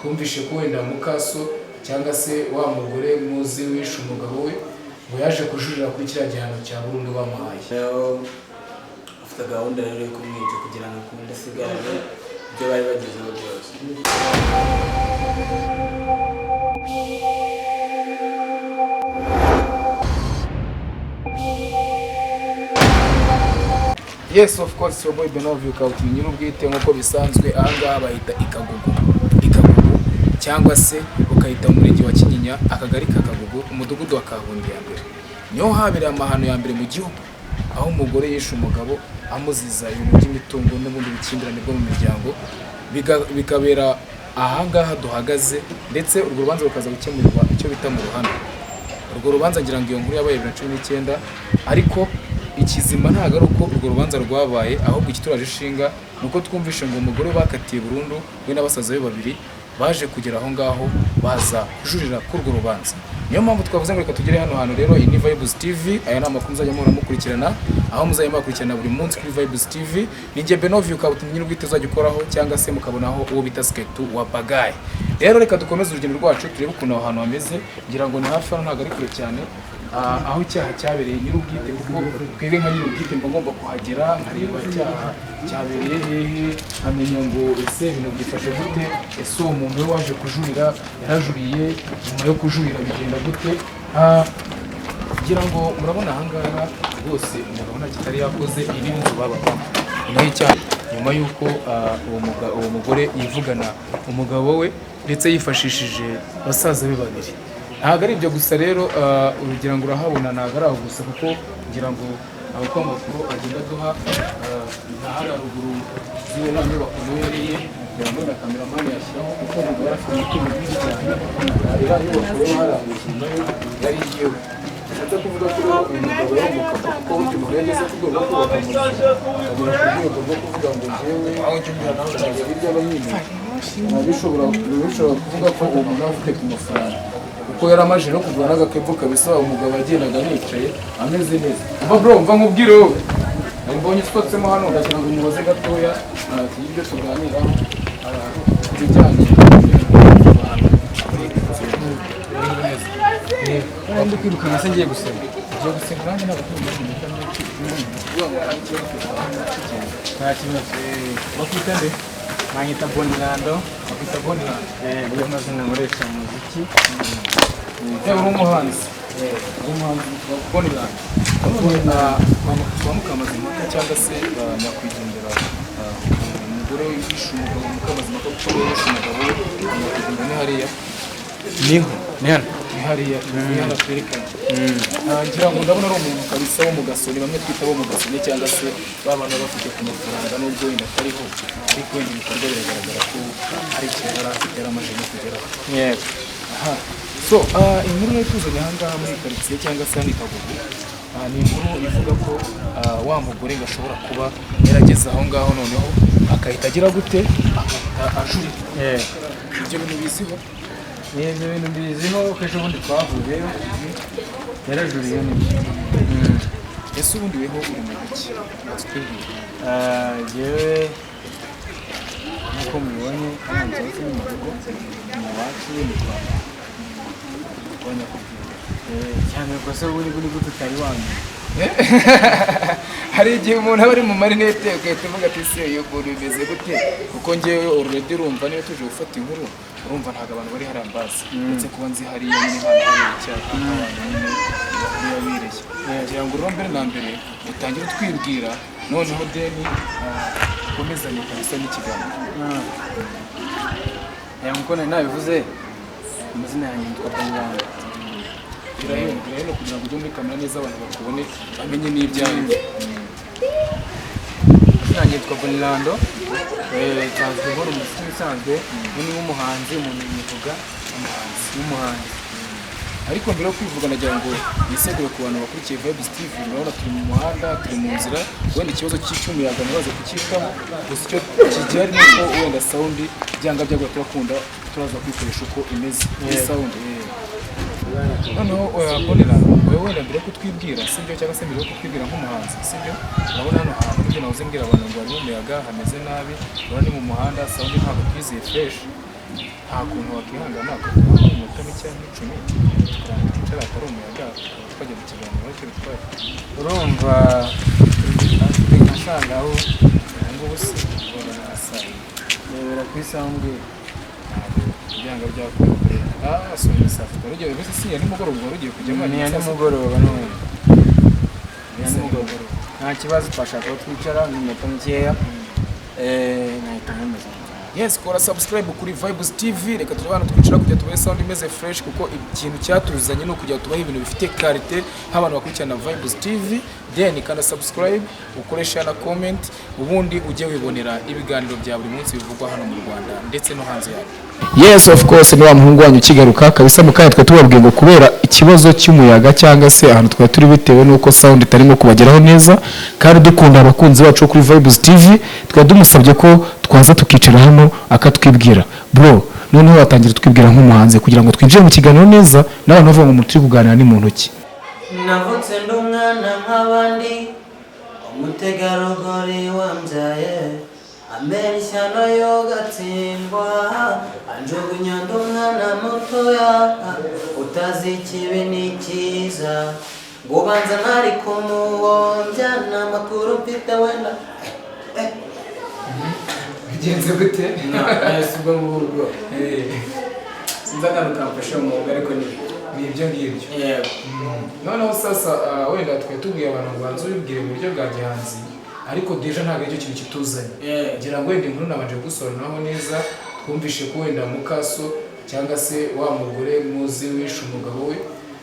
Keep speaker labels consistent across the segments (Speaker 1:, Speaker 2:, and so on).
Speaker 1: twumvishe ko wenda mukaso cyangwa se wa mugore muzi wishe umugabo we ngo yaje kujurira kuri kiriya gihano cya burundu bamuhaye.
Speaker 2: Afite gahunda rero yo kumwica kugira ngo akunde asigarane ibyo bari bagezeho byose.
Speaker 1: Yes, of course, your boy Benovio Kauti nyir'ubwite nk'uko bisanzwe ahangaha bahita Ikagugu cyangwa se ukahita mu murenge wa Kinyinya, akagari ka Kagugu, umudugudu wa Kabundi ya mbere. Niho habereye amahano ya mbere mu gihugu, aho umugore yishe umugabo amuziza ibintu by'imitungo n'ubundi bikimbirane bwo mu miryango, bikabera ahangaha duhagaze, ndetse urwo rubanza rukaza gukemurirwa icyo bita mu ruhame. Urwo rubanza ngira ngo iyo nkuru yabaye 2019, ariko ikizima ntago ari uko urwo rubanza rwabaye, ahubwo ikituraje ishinga nuko twumvishe ngo umugore bakatiye burundu we n'abasaza be babiri baje kugera aho ngaho baza kujurira kuri urwo rubanza. Niyo mpamvu twavuze ngo reka tugere hano hantu rero. Iyi ni Vibes TV, aya ni amakuru muzajya muhora mukurikirana, aho muzajya mukurikirana buri munsi kuri Vibes TV. Ni njye Benovio Kauti nyir'ubwite uzajya ukoraho cyangwa se mukabonaho uwo bita Sketu wa Bagaye. Rero reka dukomeze urugendo rwacu turebe ukuntu aho hantu hameze, ngira ngo ni hafi hano ntago ari kure cyane aho icyaha cyabereye nyir'ubwite, kuko twebwe nka nyir'ubwite mba ngomba kuhagera nkareba icyaha cyabereye hehe, nkamenya ngo ese ibintu byifashe gute, ese uwo muntu we waje kujurira yarajuriye, nyuma yo kujurira bigenda gute. Ngira ngo murabona ahangaha rwose umugabo nta kitari yakoze, ibi ni inzu babagamo. Nyuma y'icyaha, nyuma y'uko uwo mugore yivugana umugabo we ndetse yifashishije basaza be babiri. Ntabwo ari ibyo gusa rero, urugira ngo urahabona ntabwo ari aho gusa, kuko ngira ngo amakuru agenda aduha ntahari haruguru z'iyo nta nyubako nohereye, kugira ngo na kameramani yashyiraho, kuko umugabo yari afite umutungo mwinshi cyane. Iriya nyubako rero hari ahantu nayo yari igiyeho. Bishatse kuvuga ko rero uyu mugabo yari umugabo, kuko ubundi mugabo yageze ku rwego rwo kubaka amazu, akagera ku rwego rwo kuvuga ngo njyewe ntabwo hirya no hino bishobora kuvuga ko uwo muntu afite ku mafaranga, kuko yari amaze no kugura n'agakebo kabisa. Umugabo yagendaga nicaye ameze neza. Umva bro, umva nkubwire wowe, mbonye twotsemo hano ndagira ngo umubaze gatoya ibyo tuganiraho ibijyanye kandi kwirukana se ngiye gusema ngiye gusema nanjye n'abaturage nta kibazo. Bakita nde?
Speaker 2: Mwanyita Bonilando.
Speaker 1: Bakita Bonilando.
Speaker 2: Niyo mazina nkoresha mu muziki.
Speaker 1: Uri umuhanzi. Umuhanzi wa Bonilando. Kwa Mukamazimaka cyangwa se nyakwigendera umugore wishe umugabo Mukamazimaka, kuko yishe umugabo we nyakwigendera ni hariya.
Speaker 2: Niho, ni hano.
Speaker 1: Ni hariya, ni hano twerekanye. Ngira ngo ndabona ari umuntu kabisa wo mu gasoni, bamwe twita bo mu gasoni, cyangwa se babana bafite ku mafaranga n'ubwo wenda atariho, ariko wenda ibikorwa biragaragara ko ari ikintu yari afite yaramaze no kugeraho.
Speaker 2: Yego.
Speaker 1: So, inkuru yo tuzanye ahangaha muri karitsiye cyangwa se hano i Kagugu, ni inkuru ivuga ko wa mugore ngo ashobora kuba yarageze aho ngaho noneho akahita agira gute, ajurira. Ibyo bintu biziho?
Speaker 2: Ibyo bintu biziho ko ejo bundi twahuye yarajuriye nibyo.
Speaker 1: Ese ubundi weho uri mu biki?
Speaker 2: Yewe nk'uko mubibonye hano nsohotse mu rugo mu wacu w'imikwa cyane rwose ubundi gute utari wamenya.
Speaker 1: Hari igihe umuntu aba ari mu marinete ugahita uvuga ati se iyo ukuntu bimeze gute, kuko ngewe already urumva niyo tuje gufata inkuru urumva ntabwo abantu bari harambaza, ndetse kuba nzi hariya nyine hano hari icyapa abantu nyine birabireye. Ngira ngo urumva mbere na mbere utangire utwibwira, noneho deni ukomezanye kabisa n'ikiganiro.
Speaker 2: Nk'uko nari nabivuze, amazina yanjye yitwa Bonilando.
Speaker 1: Birahembwa rero kugira ngo ujye muri kamera neza abantu bakubone bamenye n'ibyawe.
Speaker 2: Amazina yanjye yitwa Bonilando, nsanzwe nkora umuziki usanzwe, ni nk'umuhanzi, umuntu yivuga umuhanzi.
Speaker 1: Ariko mbere yo kwivuga nagira ngo nisegure ku bantu bakurikiye Vibes TV, urabona turi mu muhanda, turi mu nzira, wenda ikibazo cy'umuyaga ntibaze kucyitaho, gusa icyo kigihari ni uko wenda sound byanga byagwa turakunda turaza kwikoresha uko imeze sound. Noneho Bonilando, wowe wenda mbere yo kutwibwira sibyo, cyangwa se mbere yo kutwibwira nk'umuhanzi sibyo, urabona hano hantu ibyo nahoze mbwira abantu ngo harimo umuyaga hameze nabi, urabona ni mu muhanda, sound ntabwo twizeye fresh. nta kuntu wakihangana ukaduha iminota mike nk'icumi tukicara atari umuyaga twajya mu kiganiro cyo bitwaye.
Speaker 2: urumva nkasanga aho
Speaker 1: ngubu se ubona nasaye
Speaker 2: rebera ku isambwe
Speaker 1: ntabwo ibyanga byakora asomye saa sita rugiye mbese si ya nimugoroba rugiye kujyamo
Speaker 2: ni ya nimugoroba none nta kibazo twashaka ko twicara n'iminota mikeya nahita nkomeza.
Speaker 1: Yes, kora subscribe kuri Vibes TV. Reka turi hano twicara kujya tubahe sound imeze fresh kuko ikintu cyatuzanye no kujya tubahe ibintu bifite quality nk'abantu bakurikirana Vibes TV. Then kana subscribe, ukoresha na comment, ubundi ujye wibonera ibiganiro bya buri munsi bivugwa hano mu Rwanda ndetse no hanze yayo. Yes, of course, ni wa muhungu wanyu kigaruka kabisa mu kanya twe tubabwiye ngo kubera ikibazo cy'umuyaga cyangwa se ahantu twa turi bitewe nuko sound itarimo kubageraho neza kandi dukunda abakunzi bacu kuri Vibes TV twa dumusabye ko twaza tukicara hano akatwibwira bro noneho watangira twibwira nk'umuhanzi kugira ngo twinjire mu kiganiro neza n'abantu bavuga ngo turi kuganira ni muntu ki.
Speaker 3: navutse ndi umwana nk'abandi umutegarugori wambyaye amera ishyano yo gatsindwa anjugunya ndi umwana mutoya utazi ikibi n'ikiza ngo ubanza ntari kumuwombya n'amakuru mfite wenda
Speaker 1: Bigenze gute?
Speaker 2: Nahise ubwo ngubwo sinzagaruka mfashe mu mwuga ariko ni
Speaker 1: ibyo ngibyo.
Speaker 2: yego
Speaker 1: Noneho sasa wenda twe tubwiye abantu ngo banze ubibwire mu buryo bwa gihanzi ariko deja ntabwo aricyo kintu kituzanye. Ngira ngo wenda inkuru nabanje gusobanuraho neza twumvishe ko wenda mukaso cyangwa se wa mugore muzi wishe umugabo we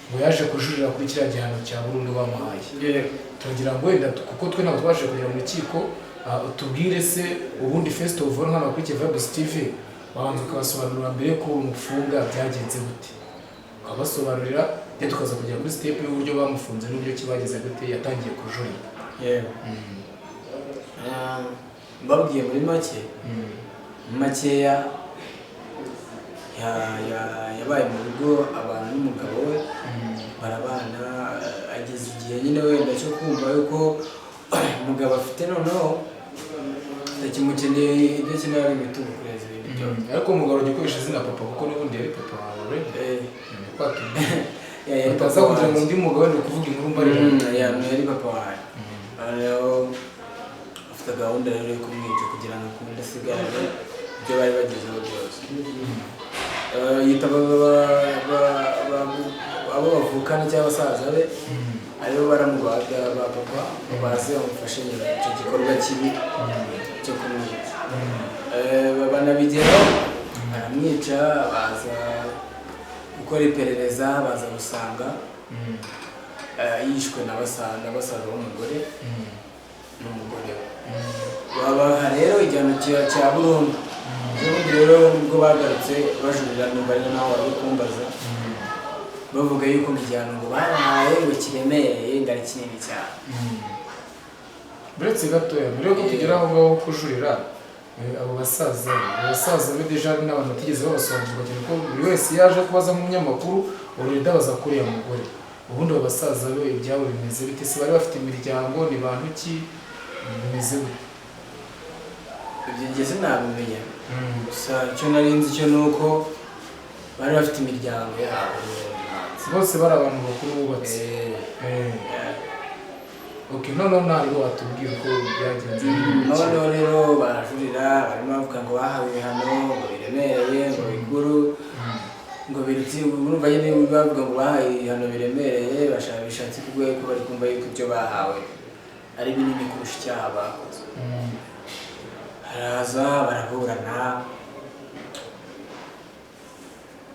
Speaker 1: ngo yaje kujurira kuri kiriya gihano cya burundu bamuhaye. Turagira ngo wenda kuko twe ntabwo twaje kugera mu rukiko tubwire se ubundi first of all nk'abantu kuri Vibes TV babanza ukabasobanurira mbere ko umufunga byagenze gute ukabasobanurira ndetse tukaza kujya kuri step y'uburyo bamufunze n'uburyo kibageze gute yatangiye kujurira.
Speaker 2: yego mbabwiye muri makeya yabaye mu rugo abantu n'umugabo we barabana ageze igihe nyine wenda cyo kumva yuko umugabo afite noneho ndakimukeneye ibyo akeneye ari imitungo kureza ibintu byose
Speaker 1: ariko umugabo ugikoresha izina papa kuko n'ubundi yari papa wawe utaza kugira ngo undi mugabo ni ukuvuga inkuru mbarira
Speaker 2: yari papa wawe rero afite gahunda rero yo kumwica kugira ngo akunde asigarane ibyo bari bagezeho byose yitaba abo bavukana cyangwa abasaza be aribo baramubaga ba papa baze bamufashe icyo gikorwa kibi cyo kumwica banabigeraho baramwica baza gukora iperereza baza gusanga yishwe na basaza b'umugore n'umugore we babaha rero igihano cya burundu ubundi rero nibwo bagarutse bajurira n'umubare nawe wari kumbaza bavuga yuko mu gihano ngo babahaye ngo kiremereye ngo ari kinini cyane.
Speaker 1: Buretse gatoya mbere yuko tugera aho ngaho kujurira abo basaza be deja n'abantu batigeze babasobanurira cyane ko buri wese yaje kubaza nk'umunyamakuru ureda baza kuri ya mugore ubundi abo basaza be ibyabo bimeze bite se bari bafite imiryango ni bantu ki bimeze gute?
Speaker 2: Ibyo ngeze nabimenya gusa icyo nari nzi cyo ni uko bari bafite imiryango yabo
Speaker 1: bose bari abantu bakuru bubatse. Okay, noneho ntabwo watubwira uko byagenze.
Speaker 2: Noneho rero barajurira barimo bavuga ngo bahawe ibihano ngo biremereye ngo bikuru ngo birutse urumva nyine bavuga ngo bahawe ibihano biremereye bishatse kuvuga ko bari kumva yuko ibyo bahawe ari binini kurusha icyaha bakoze. Haraza baraburana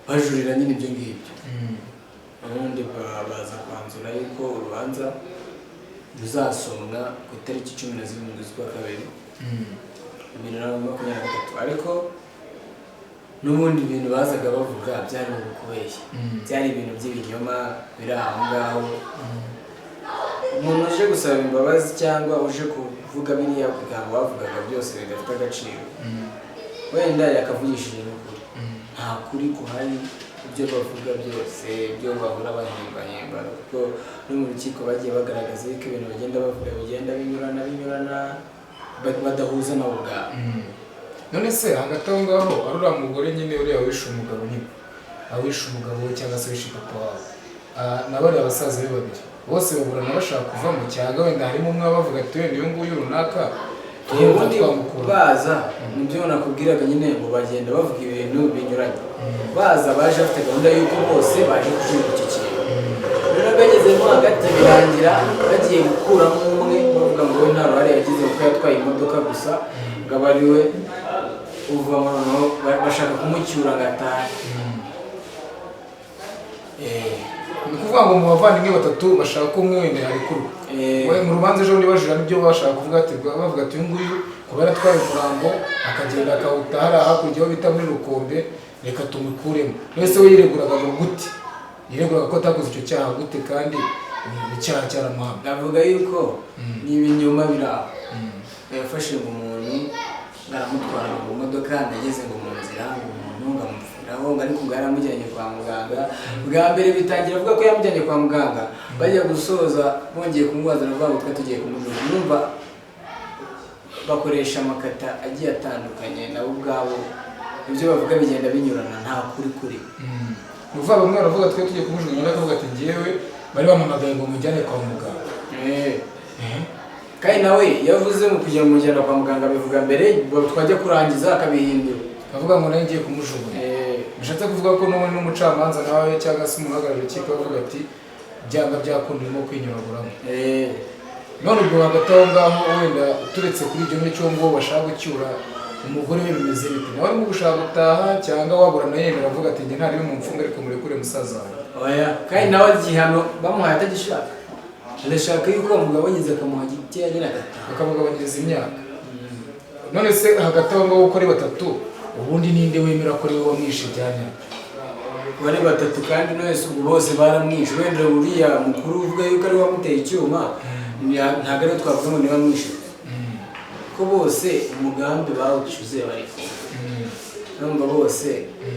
Speaker 2: bajurira nyine ibyo ngibyo ubundi baza kwanzura yuko urubanza ruzasomwa ku itariki 17 z'ukwa kabiri 2023 ariko n'ubundi ibintu bazaga bavuga byari mu kubeshya byari ibintu by'ibinyoma biri aho ngaho umuntu uje gusaba imbabazi cyangwa uje kuvuga biriya kugira ngo bavugaga byose bidafite agaciro wenda yakavugishije n'ukuri nta kuri kuhari ibyo bavuga byose ibyo bahora bahimba kuko no mu rukiko bagiye bagaragaza ko ibintu bagenda bavuga bigenda binyurana badahuza nabo ubwabo
Speaker 1: none se hagati aho ngaho ari uriya mugore nyine uriya wishe umugabo nyine awishe umugabo we cyangwa se wishe papa wawe n'abariya basaza be babiri bose baburana bashaka kuva mu cyaga wenda harimo umwe bavuga ati wenda uyu nguyu runaka
Speaker 2: ubundi baza nibyo nakubwiraga nyine ngo bagenda bavuga ibintu binyuranye baza baje bafite gahunda y'uko bose baje kucyumva icyo kintu rero bagezemo hagati birangira bagiye gukuramo umwe bavuga ngo we nta ruhare yagize kuko yatwaye imodoka gusa ngo aba ari we uvamo noneho bashaka kumucyura ngo atahe
Speaker 1: ni ukuvuga ngo mu bavandimwe batatu bashaka ko umwe wenda yarekurwa mu rubanza ejo bundi bajura nibyo bashaka kuvuga ati bavuga ati uyu nguyu kuba yaratwaye umurambo akagenda akawuta hariya hakurya aho bita muri Rukombe reka tumukuremo wese we yireguraga ngo gute yireguraga ko atakoze icyo cyaha gute kandi icyaha cyaramuhamye
Speaker 2: navuga yuko ni ibinyoma biri aho yafashe ngo umuntu aramutwara mu modoka ndageze ngo mu nzira umuntu ngamupfiraho ariko ngo yaramujyanye kwa muganga bwa mbere bitangira avuga ko yamujyanye kwa muganga bajya gusoza bongeye kumubaza navuga ngo twe tugiye kumujura numva bakoresha amakata agiye atandukanye nabo ubwabo ibyo bavuga bigenda binyurana nta kuri
Speaker 1: uvuga bamwe baravuga twe tugiye kumujura undi akavuga ati njyewe bari bamamagaye ngo mujyane kwa muganga
Speaker 2: kandi nawe yavuze mu kujya mujyana kwa muganga bivuga mbere twajya kurangiza akabihindura
Speaker 1: avuga ngo nawe ngiye kumujugunya bishatse kuvuga ko n'umucamanza nawe cyangwa se umuhagarariye ikipe avuga ati byanga byakunda urimo kwinyuraguramo none ubwo hagati aho ngaho wenda turetse kuri ibyo ngicyo ngo bashaka gucyura umugore we bimeze bite nawe arimo gushaka gutaha cyangwa wabura na yemera avuga ati njye ntari mu mfunga ariko murekure musaza wawe
Speaker 2: kandi nawe igihano bamuhaye atagishaka arashaka yuko umugabo yize akamuha igiti nyine agataha
Speaker 1: akamugabanyiriza imyaka none se hagati aho ngaho uko ari batatu ubundi ninde wemera ko ari we wamwishe byanya
Speaker 2: bari batatu kandi nose ubu bose baramwishe wenda uriya mukuru uvuga yuko ari wamuteye icyuma ntabwo ariwe twavuga ngo niba mwishe ko bose umugambi bawucuze bari kumwe bose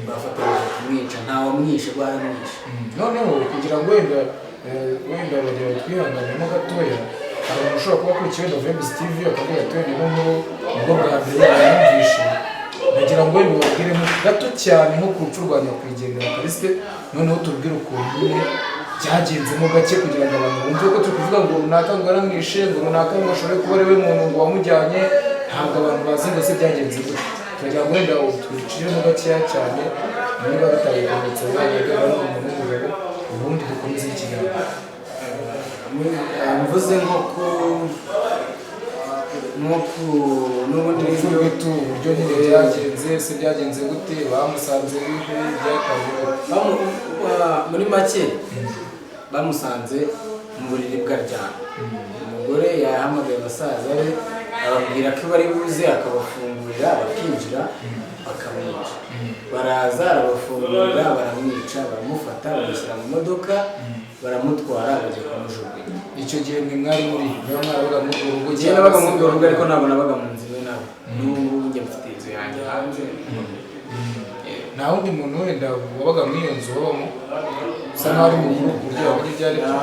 Speaker 2: bafatanyije kumwica ntawamwishe baramwishe
Speaker 1: noneho kugira ngo wenda bagira twihanganemo gatoya hari umuntu ushobora kuba akurikiye Novembis TV akavuga ati wenda nubwo bwa mbere yamwumvishe bagira ngo wenda babwiremo gato cyane nko ku rupfu rwa nyakwigendera Callixte noneho tubwire ukuntu nyine byagenzemo gake kugira ngo abantu bumve ko turi kuvuga ngo runaka ngo yaramwishe ngo runaka ngo ashobore kuba ari we muntu ngo wamujyanye ntabwo abantu bazi ngo se byagenze gute turagira ngo wenda twiciremo gakeya cyane niba bitabikometse wenda n'umuntu w'umugabo ubundi dukomeze ikiganiro
Speaker 2: mvuze nko n'ubundi
Speaker 1: rw'itu uburyo nyine byagenze se byagenze gute bamusanze bihe byakabaye
Speaker 2: muri make bamusanze mu buriri bw'aryamye umugore yahamagaye abasaza be ababwira ko bari buze akabafungurira bakinjira bakamwica baraza arabafungurira baramwica baramufata bamushyira mu modoka baramutwara bajya kumujugunya
Speaker 1: icyo gihe mwe mwari muri niba mwarabaga muri urwo rugo
Speaker 2: cyangwa nabaga muri urwo rugo ariko ntabwo nabaga mu nzu iwe nawe n'ubu njya mfite inzu yanjye hanze
Speaker 1: nta wundi muntu wenda wabaga muri iyo nzu wabamo usa nkaho ari mukuru ku buryo wabona ibyo ari byo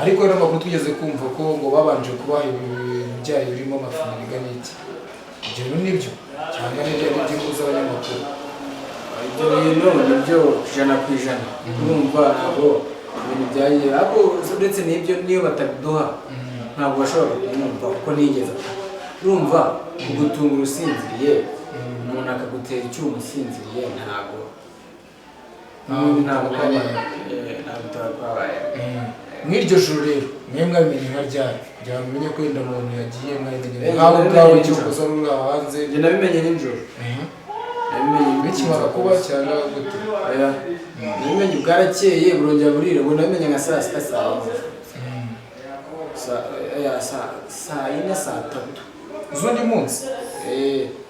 Speaker 1: ariko rero amakuru twigeze kumva ko ngo babanje kubaha ibyayi birimo amafunguro n'iki ibyo nibyo cyangwa n'ibyo by'impuzu z'abanyamakuru
Speaker 2: ibyo bintu nibyo ijana ku ijana urumva ntabwo ibintu byagiye ariko uretse n'ibyo niyo batabiduha ntabwo bashobora kumwumva kuko nigeze urumva kugutunga urusinziriye umuntu akagutera icyuma usinziriye ntabwo twabaye
Speaker 1: mw'iryo joro rero mwe mwabimenye nka ryari kugira ngo mumenye ko wenda umuntu yagiye mwabimenye nkaho ubwawe icyo ukoze ari uri aho hanze
Speaker 2: njye nabimenye nijoro
Speaker 1: bikimara kuba cyangwa gute
Speaker 2: nabimenye bwarakeye burongera burira ubu nabimenye nka saa sita saa yine saa tatu
Speaker 1: z'undi munsi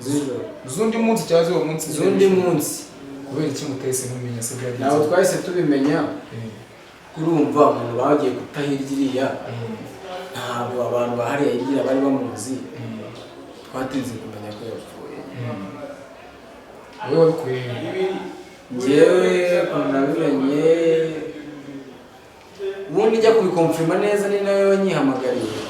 Speaker 2: z'ijoro
Speaker 1: z'undi munsi cyangwa z'uwo munsi
Speaker 2: z'undi munsi
Speaker 1: kubera iki mutahise mumenya se byagenze
Speaker 2: ntabwo twahise tubimenya kurumva umuntu bagiye kutahirya iriya ntabwo abantu bahariye hirya bari bamuzi twatinze kumenya ko yapfuye
Speaker 1: wowe wabikuye
Speaker 2: njyewe nabimenye ubundi njya kubikomfirima neza ni nayo wanyihamagariye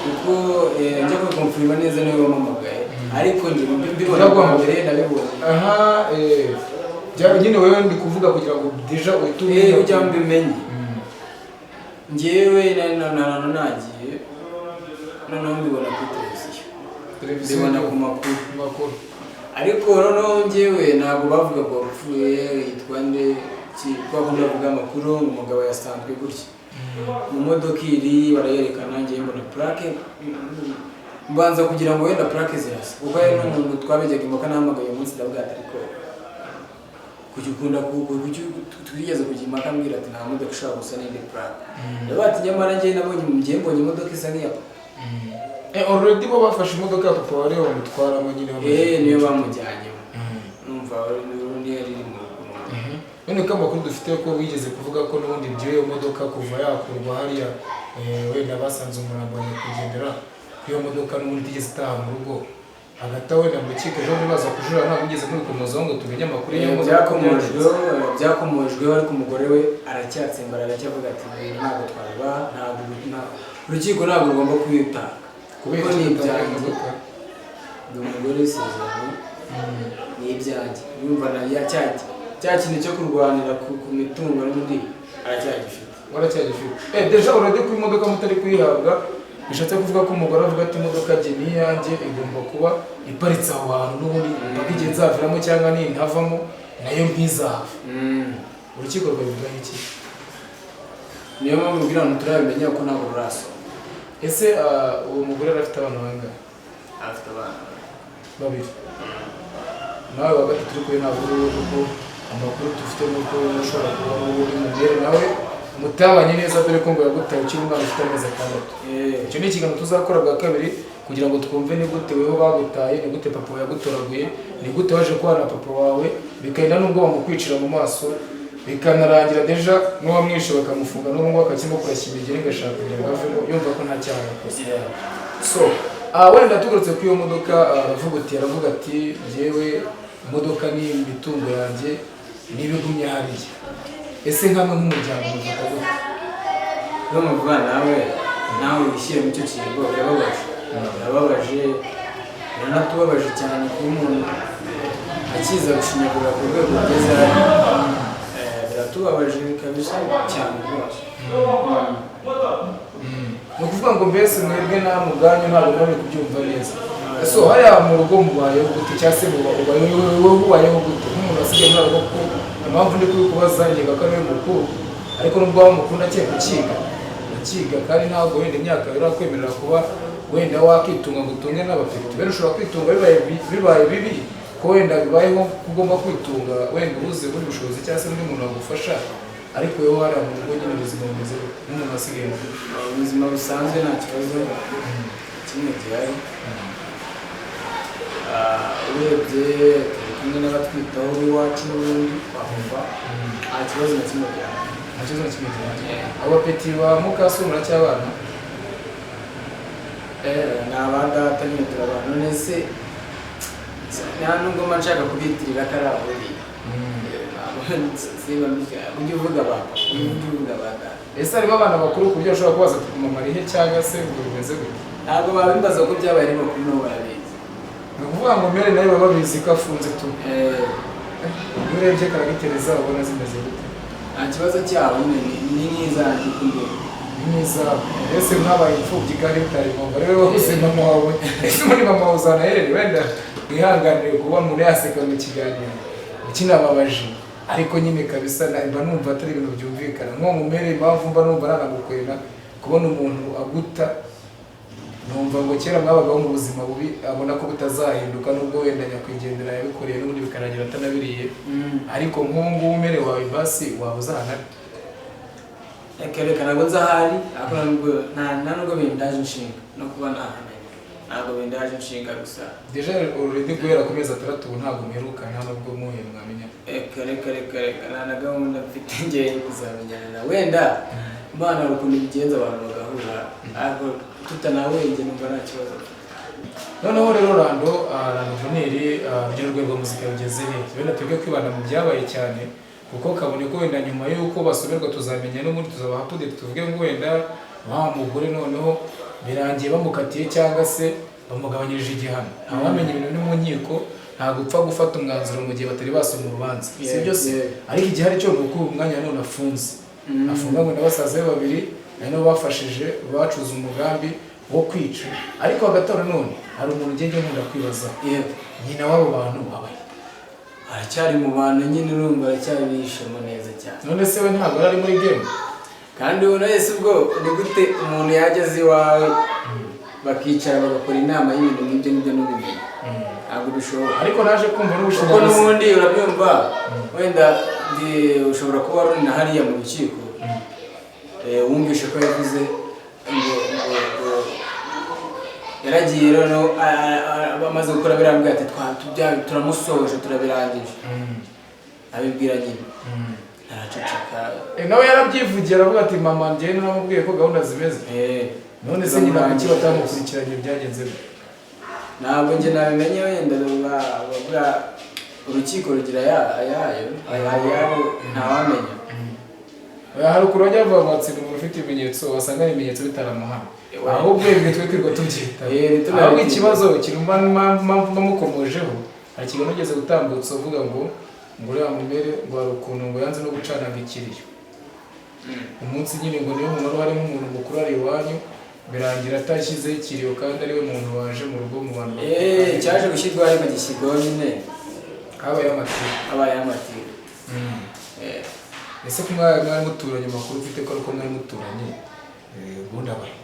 Speaker 2: kuko kuko njya kubikomfirima neza niwe wampamagaye ariko njye mbibona bwa mbere nabibonye
Speaker 1: aha nyine wewe ndi kuvuga kugira ngo deja uhite
Speaker 2: ujya mbimenye njyewe nagiye noneho mbibona kuri televiziyo mbibona ku makuru ariko noneho njyewe ntabwo bavuga ko wapfuye yitwa nde kwa kundi bavuga amakuru umugabo yasanzwe gutya mu modoka iri barayerekana njyewe mbona plaque mbanza kugira ngo wenda plaque zirasa kuko ari n'umuntu twabejyaga imoka nahamagaye uyu munsi ndavuga ati ariko kugikunda twigeze kujya impaka ambwira ati nta modoka ishobora gusa n'indi plaque ndavuga ati nyamara njyewe nabonye mbonye imodoka isa nk'iya
Speaker 1: already bo bafashe imodoka ya papa wari bamutwaramo nyine
Speaker 2: niyo bamujyanyemo numva niyo yari iri mu
Speaker 1: none ko amakuru dufite ko wigeze kuvuga ko n'ubundi by'iyo modoka kuva yakurwa hariya wenda basanze umurambo nyakwigendera iyo modoka n'ubundi itigeze itaha mu rugo hagati aho wenda mu rukiko ejo baza kujurira ntabwo ugeze mubikomozaho ngo tumenye amakuru y'iyo modoka
Speaker 2: byakomojweho ariko umugore we aracyatsembara aracyavuga ati ntabwo twaba ntabwo urukiko ntabwo rugomba kuyitanga
Speaker 1: kubera ko ni ibyanjye
Speaker 2: ndi umugore w'isezerano ni ibyanjye yumva na cya kintu cyo kurwanira ku mitungo n'undi
Speaker 1: aracyagifite deja urade ko imodoka mutari kuyihabwa bishatse kuvuga ko umugore avuga ati imodoka jye ni iyanjye igomba kuba iparitse aho hantu n'ubundi mpaka igihe nzaviramo cyangwa nintavamo nayo ntizahave urukiko rwabivugaho iki
Speaker 2: niyo mpamvu ubwira ngo turabimenya ko ntabwo rurasoma
Speaker 1: ese uwo mugore afite abana bangahe
Speaker 2: afite abana
Speaker 1: babiri nawe wa gatatu uri kuri ntabwo kuko amakuru dufite nuko ushobora kuba uri mugere nawe mutabanye neza dore ko ngo yagutaye ukiri umwana ufite amezi 6 icyo ni ikiganiro tuzakora bwa kabiri kugira ngo twumve ni gute weho bagutaye ni gute papa yagutoraguye ni gute waje kubana papa wawe bikagenda nubwo bamukwicira mu maso bikanarangira deja n'uwamwishe bakamufunga n'ubu ngo akakimo kurashyimigire ngashaka kugira ngo avemo yumva ko nta cyaha yakoze so wenda tugarutse ku iyo modoka aravuga ati njyewe imodoka ni imitungo yanjye n'ibigumye hariya ese nkamwe nk'umuryango mufata gute
Speaker 2: no muvuga nawe wishyire mu cyo kintu birababaje biranatubabaje cyane kuba umuntu akiza gushinyagura ku rwego rugeze biratubabaje kabisa cyane rwose
Speaker 1: ni ukuvuga ngo mbese mwebwe namwe ubwanyu ntabwo muri kubyumva neza so hariya mu rugo mubayeho gute cyangwa se mubayeho gute nk'umuntu wasigaye muri rugo ko impamvu ndi kubikubaza njyega ko ariwe mukuru ariko nubwo waba mukuru nakiye kukiga kandi ntabwo wenda imyaka irakwemerera kuba wenda wakitunga ngo utunge n'abafite bene ushobora kwitunga bibaye bibi ko wenda bibayeho ugomba kwitunga wenda ubuze buri bushobozi cyangwa se undi muntu wagufasha ariko wowe hariya mu rugo nyine ubuzima bumeze nk'umuntu wasigaye mu rugo
Speaker 2: ubuzima busanzwe nta kibazo kimwe gihari urebye turi kumwe n'abatwitaho iwacu n'ubundi twahumva nta kibazo na kimwe gihari
Speaker 1: nta kibazo na kimwe gihari abapeti ba mukasura muracyabana
Speaker 2: ni abadata nyine turabana none se nta nubwo mba nshaka kubitirira ko ari aburiye ujye uvuga abadata
Speaker 1: ese harimo abana bakuru ku buryo bashobora kubaza mama arihe cyangwa se ubwo bimeze gutya
Speaker 2: ntabwo babimbaza ko byabaye ari bakuru nabo barabizi
Speaker 1: ni ukuvuga ngo mbere nayo baba babizi ko afunze tu iyo urebye karagitereza ubona zimeze gute
Speaker 2: nta kibazo cyabo nyine ni nk'izanjye kumbere
Speaker 1: ni nk'izabo ese mwabaye imfubyi kandi bitari ngombwa rero wabuze mama wawe ese muri mama wawe uzanaherere wenda wihanganire kuba umuntu yaseka mu kiganiro kinababaje ariko nyine kabisa mba numva atari ibintu byumvikana nko mu mere impamvu mba numva nanagukwena kubona umuntu aguta numva ngo kera mwabagaho mu buzima bubi abona ko butazahinduka nubwo wenda nyakwigendera yabikoreye n'ubundi bikanagira atanabiriye ariko nk'ubu ngubu umere wawe basi waba uzahana
Speaker 2: reka ntabwo nzahari ariko nta nubwo bindaje inshinga no kuba nahamenya ntabwo bindaje inshinga gusa
Speaker 1: deja already guhera ku mezi 6 ubu ntabwo mperuka nta nubwo muhe mwamenya
Speaker 2: reka nta na gahunda mfite ngewe kuzamenyana na wenda imana hari ukuntu bigenza abantu bagahura ariko tutanawenge numva nta kibazo
Speaker 1: noneho rero Rando Vaneri urugero rwe rwa muzika rugeze he wenda twebwe kwibanda mu byabaye cyane kuko kabone ko wenda nyuma y'uko basomerwa tuzamenya n'ubundi tuzabaha update tuvuge ngo wenda wa mugore noneho birangiye bamukatiye cyangwa se bamugabanyirije igihano. Abamenye ibintu biri mu nkiko ntabwo upfa gufata umwanzuro mu gihe batari basoma urubanza, si byo se? Ariko igihari cyo ni uko umwanya none afunze, afunganywe na basaza be babiri ari nabo bafashije bacuza umugambi wo kwica. Ariko hagati aho none hari umuntu ugenda nkunda kwibaza, nyina w'abo bantu abaye
Speaker 2: aracyari mu bantu nyine, urumva aracyabishemo neza cyane.
Speaker 1: None se we ntabwo ari muri game?
Speaker 2: Kandi ubona wese ubwo ni gute umuntu yageze iwawe bakicara bagakora inama y'ibintu nk'ibyo n'ibyo n'ubimenya? Ntabwo bishoboka.
Speaker 1: Ariko naje kumva n'ubushobozi
Speaker 2: kuko n'ubundi urabyumva, wenda ushobora kuba ari na hariya mu rukiko wumvishe ko yavuze ngo yaragiye rero bamaze gukora birambwira ati turamusoje turabirangije, abibwira nyine araceceka.
Speaker 1: Nawe yarabyivugiye aravuga ati mama njyewe namubwiye ko gahunda zimeze. None se nyina kuki batamukurikiranye byagenze bite?
Speaker 2: Ntabwo njye nabimenye, wenda bavuga urukiko rugira ayayo ntawamenya.
Speaker 1: Hari ukuru wajya bavuga ngo atsinda umuntu ufite ibimenyetso wasanga ibimenyetso bitaramuhama, ahubwo ibyo twe kwirirwa tubyita. Ahubwo ikibazo kirumva mpamvu bamukomojeho, hari ikiganiro ugeze gutambutsa uvuga ngo uriya mumere ngo hari ukuntu ngo yanze no gucanaga ikiriyo umunsi nyine ngo niyo umuntu wari nk'umuntu mukuru ari iwanyu, birangira atashyizeho ikiriyo kandi ariwe muntu waje mu rugo mu bantu
Speaker 2: cyaje gushyirwa ariko gishyirwaho nyine habaye amatiro.
Speaker 1: Ese ko mwari muturanye amakuru ufite ko ariko mwari muturanye ubundi abaye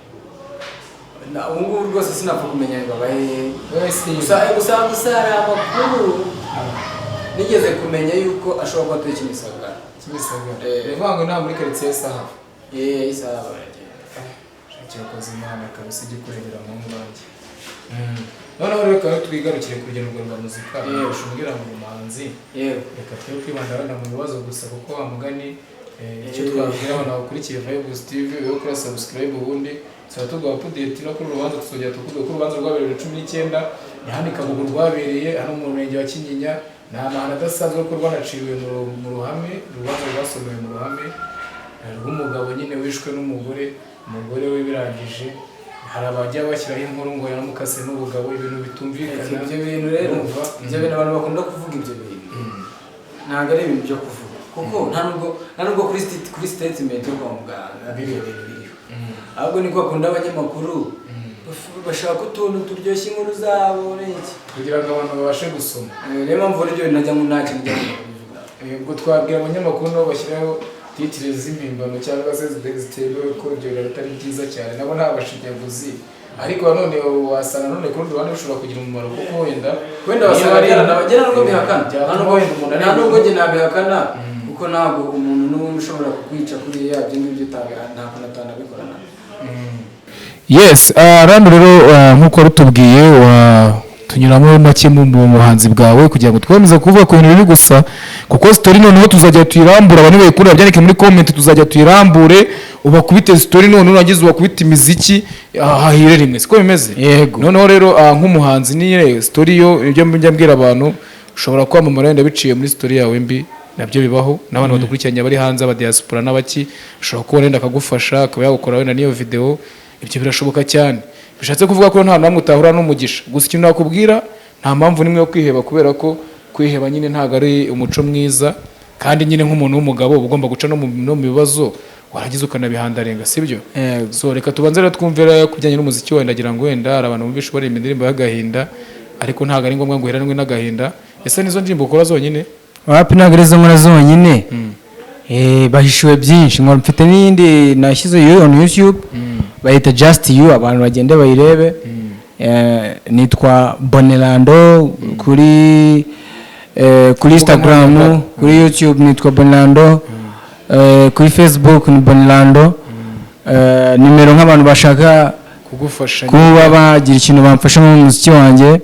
Speaker 2: ubu ngubu rwose sinapfa kumenya ngo abaye gusa hari amakuru nigeze kumenya yuko ashobora kuba atari Kimisagara. Bivuga ngo nta muri karitsiye Sahava. Isahava baragenda cyakoze imana kabisa igikurengera mu mbange. Noneho reka twigarukire ku rugendo rwa muzika. Ushobora ngo umuhanzi reka twe kwibanda wenda mu bibazo gusa kuko wa mugani icyo twabwira abantu bakurikiye Vibes TV yo kuri subscribe ubundi tuba update no kuri urubanza tuzongera tukuvuga ko urubanza rwabereye 19 yahanika mu rwabereye hano mu murenge wa Kinyinya. Ni amahano adasanzwe ko rwanaciwe mu ruhame, urubanza rwasomewe mu ruhame rw'umugabo nyine wishwe n'umugore, umugore we birangije hari abajya bashyiraho inkuru ngo yaramukase n'ubugabo, ibintu bitumvikana. Ibyo bintu rero ibyo bintu abantu bakunda kuvuga ibyo bintu ntabwo ari ibintu byo kuvuga kuko nta nubwo kuri statement yo kwa muganga biriho, ahubwo niko bakunda abanyamakuru bashaka utuntu turyoshya inkuru zabo n'iki
Speaker 1: kugira ngo abantu babashe gusoma.
Speaker 2: Niyo mpamvu rero najya ngo nta kintu njya kubivuga.
Speaker 1: Ubwo twabwira abanyamakuru nabo bashyiraho titire z'impimbano cyangwa se zitemewe ko ibyo bintu atari byiza cyane, nabo nta bashinyaguzi. Ariko nanone wasanga none ku rundi ruhande bishobora kugira umumaro kuko wenda
Speaker 2: wasanga nabagera nubwo bihakana nta nubwo njye nabihakana kuko ntabwo umuntu n'ubundi ushobora kukwica kuriya ibyo ngibyo ntabwo natanabikorana.
Speaker 1: Yes, rano rero nk'uko rutubwiye tunyuramo make mu buhanzi bwawe kugira ngo twemeze kuvuga ku bintu biri gusa kuko story noneho tuzajya tuyirambura, abantu bayikura byandike muri comment tuzajya tuyirambure, ubakubite story none unagize ubakubite imiziki hahire rimwe siko bimeze. Yego, noneho rero nk'umuhanzi ni story yo ibyo mbwira abantu ushobora kwamamara wenda biciye muri story yawe mbi, nabyo bibaho n'abantu badukurikiranye bari hanze aba diaspora n'abaki ushobora kubona wenda akagufasha akaba yagukora wenda niyo video. Ibyo birashoboka cyane, bishatse kuvuga ko nta namwe utahura n'umugisha. Gusa ikintu nakubwira nta mpamvu nimwe yo kwiheba kubera ko kwiheba nyine ntago ari umuco mwiza, kandi nyine nk'umuntu w'umugabo ugomba guca no mu bibazo waragize ukanabihandarenga sibyo. So reka tubanze rero twumvira kujyanye n'umuziki wenda ndagira ngo wenda hari abantu bumvisha bari indirimbo y'agahinda ariko ntago ari ngombwa ngo heranwe n'agahinda. Ese nizo ndirimbo ukora zonyine?
Speaker 3: Wapi ntago arizo nkora zonyine, bahishuwe byinshi. Ngo mfite n'indi nashyize on YouTube bayita Just You, abantu bagende bayirebe. Nitwa Bonelando kuri Instagram, kuri YouTube nitwa Bonelando, kuri Facebook ni Bonelando. Nimero nk'abantu bashaka
Speaker 1: kugufasha
Speaker 3: kuba bagira ikintu bamfasha mu muziki wanjye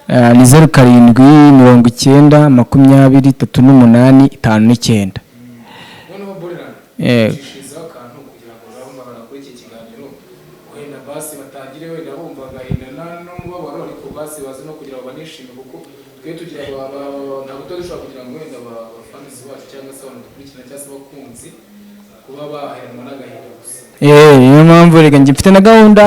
Speaker 3: ni 0720203859.
Speaker 1: kubashima kuko twe tugira ntabwo tuba dushobora kugira ngo wenda abafanizi bacu cyangwa se abantu dukurikirana cyangwa se abakunzi kuba baheranwa n'agahinda gusa.
Speaker 3: Niyo mpamvu reka njye mfite na gahunda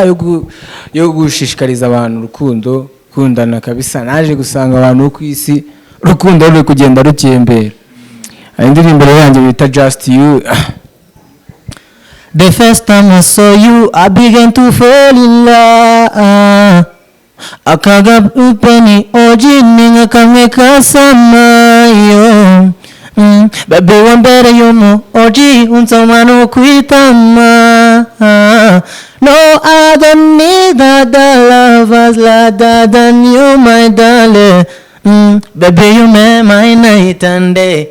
Speaker 3: yo gushishikariza abantu urukundo kundana kabisa. Naje gusanga abantu ku isi urukundo ruri kugenda rukembera. Indirimbo yanjye bita Just You. The first time I saw you, I began to fall in love. Akaga upeni ojini ngakameka samayo. Baby wambere yomo oji unsomano kuitama. No, I don't need other lovers ladder than you, my darling. Baby, you make my night and day.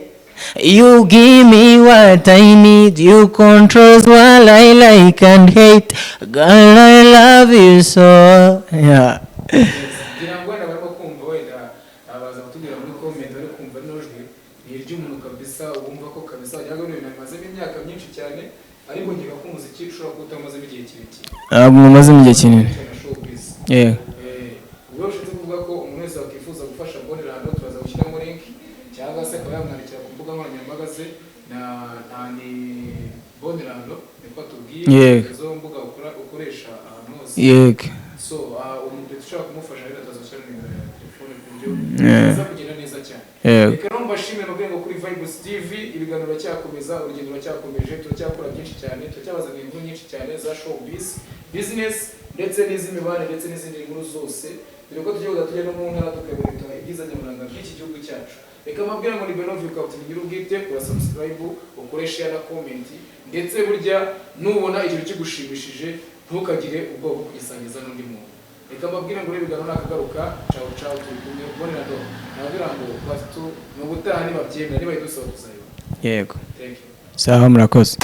Speaker 3: You give me what I need. You control what I like and hate. Girl, I love you so. Yeah.
Speaker 1: Ngira ngo wenda barimo kumva wenda abaza kutubwira muri comment bari kumva n'ijwi ni iry'umuntu kabisa wumva ko kabisa cyangwa n'ibintu bimazemo imyaka myinshi cyane ariko ngira ko umuziki ushobora kuba utamazemo igihe kirekire.
Speaker 3: Mumazemo igihe kinini. Yeah.
Speaker 1: Ubwo ushatse kuvuga ko umuntu wese wakwifuza gufasha Bonirando turaza gushyiramo link cyangwa se akaba yamwandikira ku mbuga nkoranyambaga ze na ni Bonirando niko tubwiye izo mbuga ukoresha ahantu hose.
Speaker 3: Yego.
Speaker 1: So umuntu ushaka kumufasha rero atazashyira nimero ya telefone ku buryo biza kugenda neza cyane. Reka no mbashimire mu rwego kuri Vibes TV ibiganiro cyakomeza urugendo rwacyakomeje turacyakora byinshi cyane turacyabazanira inkuru nyinshi cyane za showbiz business ndetse n'iz'imibare ndetse n'izindi nkuru zose dore ko tugiye tujya no mu ntara tukabereka ibyiza nyaburanga by'iki gihugu cyacu. Reka mabwira ngo ni Benovio Captain Nyirubwite kora subscribe ukore share na comment ndetse burya nubona ikintu kigushimishije ntukagire ubwoba kugisangiza n'undi muntu. Reka mabwira ngo ibiganiro nakagaruka ciao turi kumwe Bonirando nabwira ngo bafite mu butani babyemera niba idusaba kuzayo.
Speaker 3: Yego.
Speaker 1: Thank you.
Speaker 3: Sawa murakoze.